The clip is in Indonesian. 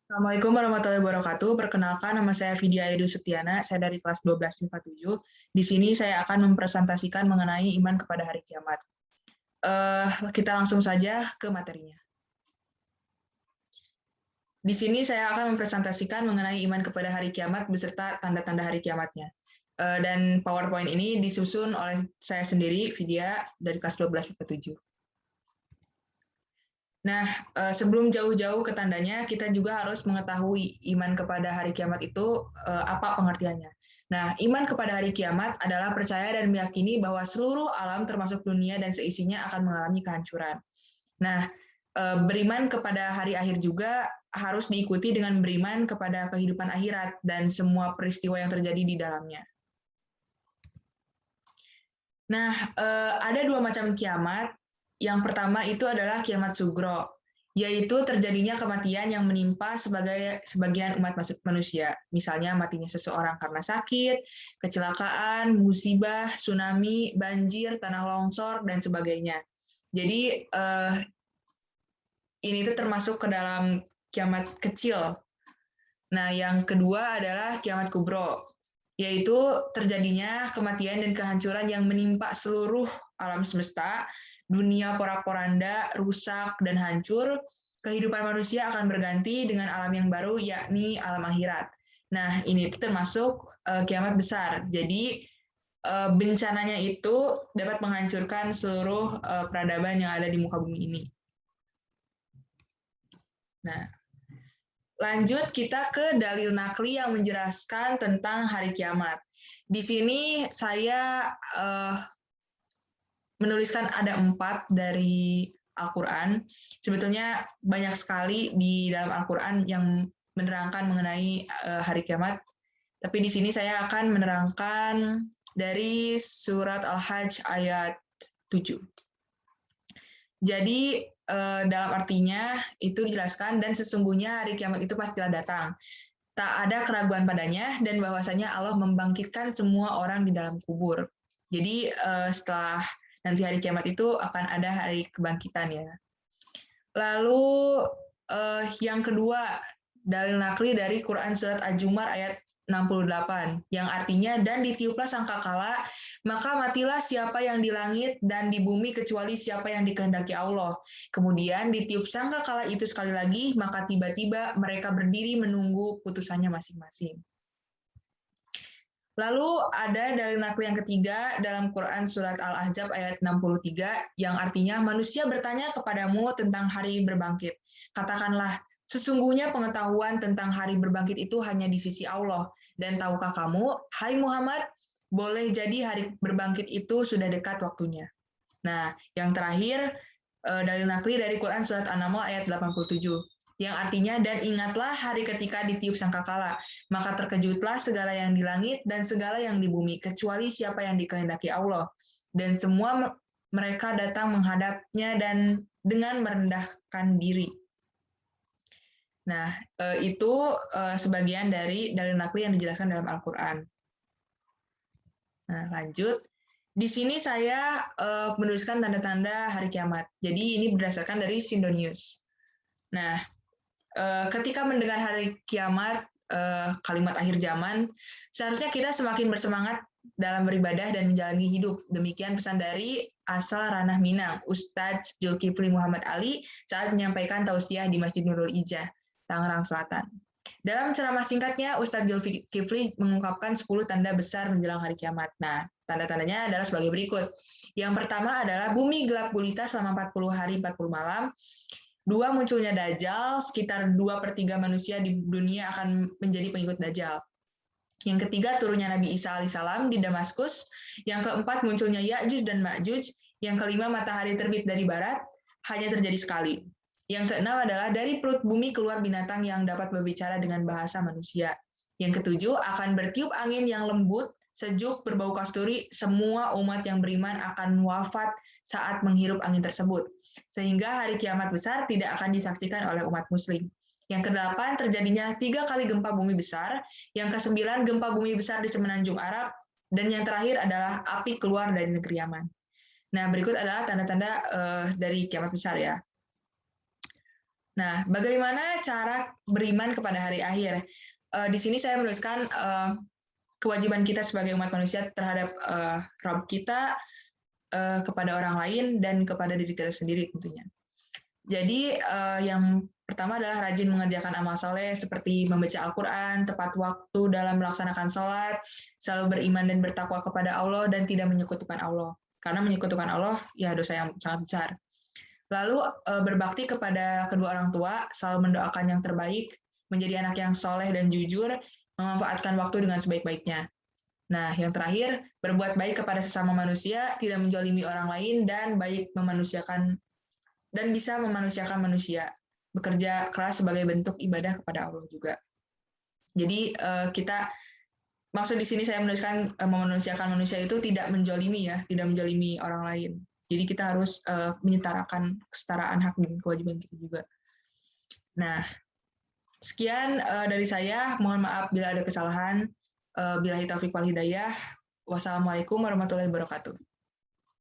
Assalamualaikum warahmatullahi wabarakatuh. Perkenalkan, nama saya Vidya Edu Setiana. Saya dari kelas 12 IPA 7. Di sini saya akan mempresentasikan mengenai iman kepada hari kiamat. Kita langsung saja ke materinya. Di sini saya akan mempresentasikan mengenai iman kepada hari kiamat beserta tanda-tanda hari kiamatnya. Dan PowerPoint ini disusun oleh saya sendiri, Vidya, dari kelas 12 IPA 7. Nah, sebelum jauh-jauh ke tandanya, kita juga harus mengetahui iman kepada hari kiamat itu apa pengertiannya. Nah, iman kepada hari kiamat adalah percaya dan meyakini bahwa seluruh alam termasuk dunia dan seisinya akan mengalami kehancuran. Nah, beriman kepada hari akhir juga harus diikuti dengan beriman kepada kehidupan akhirat dan semua peristiwa yang terjadi di dalamnya. Nah, ada dua macam kiamat. Yang pertama itu adalah kiamat sugro, yaitu terjadinya kematian yang menimpa sebagian umat manusia. Misalnya matinya seseorang karena sakit, kecelakaan, musibah, tsunami, banjir, tanah longsor, dan sebagainya. Jadi, ini tuh termasuk ke dalam kiamat kecil. Nah, yang kedua adalah kiamat kubro, yaitu terjadinya kematian dan kehancuran yang menimpa seluruh alam semesta, dunia porak-poranda, rusak, dan hancur, kehidupan manusia akan berganti dengan alam yang baru, yakni alam akhirat. Nah, ini termasuk kiamat besar. Jadi, bencananya itu dapat menghancurkan seluruh peradaban yang ada di muka bumi ini. Nah, lanjut kita ke dalil nakli yang menjelaskan tentang hari kiamat. Di sini saya menuliskan ada 4 dari Al-Quran. Sebetulnya banyak sekali di dalam Al-Quran yang menerangkan mengenai hari kiamat. Tapi di sini saya akan menerangkan dari surat Al-Hajj ayat 7. Jadi dalam artinya itu dijelaskan, dan sesungguhnya hari kiamat itu pastilah datang. Tak ada keraguan padanya, dan bahwasanya Allah membangkitkan semua orang di dalam kubur. Jadi setelah nanti hari kiamat itu akan ada hari kebangkitan ya. Lalu yang kedua, dalil nakli dari Quran surat Al-Jumar ayat 68, yang artinya, dan ditiuplah sangkakala, maka matilah siapa yang di langit dan di bumi kecuali siapa yang dikehendaki Allah. Kemudian ditiup sangkakala itu sekali lagi, maka tiba-tiba mereka berdiri menunggu putusannya masing-masing. Lalu ada dalil nakli yang ketiga dalam Quran surat Al-Ahzab ayat 63, yang artinya manusia bertanya kepadamu tentang hari berbangkit. Katakanlah, sesungguhnya pengetahuan tentang hari berbangkit itu hanya di sisi Allah. Dan tahukah kamu, hai Muhammad, boleh jadi hari berbangkit itu sudah dekat waktunya. Nah, yang terakhir, dalil nakli dari Quran surat An-Naml ayat 87, yang artinya, dan ingatlah hari ketika ditiup sangkakala, maka terkejutlah segala yang di langit dan segala yang di bumi, kecuali siapa yang dikehendaki Allah. Dan semua mereka datang menghadapnya dan dengan merendahkan diri. Nah, itu sebagian dari dalil nakli yang dijelaskan dalam Al-Quran. Nah, lanjut. Di sini saya menuliskan tanda-tanda hari kiamat. Jadi ini berdasarkan dari Sindonius. Nah, ketika mendengar hari kiamat, kalimat akhir zaman, seharusnya kita semakin bersemangat dalam beribadah dan menjalani hidup. Demikian pesan dari asal Ranah Minang, Ustadz Zulkifli Muhammad Ali saat menyampaikan tausiah di Masjid Nurul Ijah, Tangerang Selatan. Dalam ceramah singkatnya, Ustadz Zulkifli mengungkapkan 10 tanda besar menjelang hari kiamat. Nah, tanda-tandanya adalah sebagai berikut. Yang pertama adalah bumi gelap gulita selama 40 hari 40 malam. 2, munculnya Dajjal, sekitar 2/3 manusia di dunia akan menjadi pengikut Dajjal. Yang ketiga, turunnya Nabi Isa alaihissalam di Damaskus. Yang keempat, munculnya Ya'juj dan Ma'juj. Yang kelima, matahari terbit dari barat, hanya terjadi sekali. Yang keenam adalah dari perut bumi keluar binatang yang dapat berbicara dengan bahasa manusia. Yang ketujuh, akan bertiup angin yang lembut, sejuk, berbau kasturi, semua umat yang beriman akan wafat saat menghirup angin tersebut. Sehingga hari kiamat besar tidak akan disaksikan oleh umat muslim. Yang kedelapan, terjadinya 3 kali gempa bumi besar. Yang kesembilan, gempa bumi besar di semenanjung Arab. Dan yang terakhir adalah api keluar dari negeri Yaman. Nah, berikut adalah tanda-tanda dari kiamat besar ya. Nah, bagaimana cara beriman kepada hari akhir? Di sini saya menuliskan kewajiban kita sebagai umat manusia terhadap Rabb kita, kepada orang lain, dan kepada diri kita sendiri tentunya. Jadi yang pertama adalah rajin mengerjakan amal soleh seperti membaca Al-Quran, tepat waktu dalam melaksanakan sholat, selalu beriman dan bertakwa kepada Allah dan tidak menyekutukan Allah. Karena menyekutukan Allah ya dosa yang sangat besar. Lalu berbakti kepada kedua orang tua, selalu mendoakan yang terbaik, menjadi anak yang soleh dan jujur, memanfaatkan waktu dengan sebaik-baiknya. Nah, yang terakhir, berbuat baik kepada sesama manusia, tidak menjolimi orang lain, dan baik memanusiakan dan bisa memanusiakan manusia. Bekerja keras sebagai bentuk ibadah kepada Allah juga. Jadi kita maksud di sini saya menuliskan memanusiakan manusia itu tidak menjolimi ya, tidak menjolimi orang lain. Jadi kita harus menyetarakan kesetaraan hak dan kewajiban kita juga. Nah, sekian dari saya. Mohon maaf bila ada kesalahan. Billahi taufiq wal hidayah. Wassalamualaikum warahmatullahi wabarakatuh.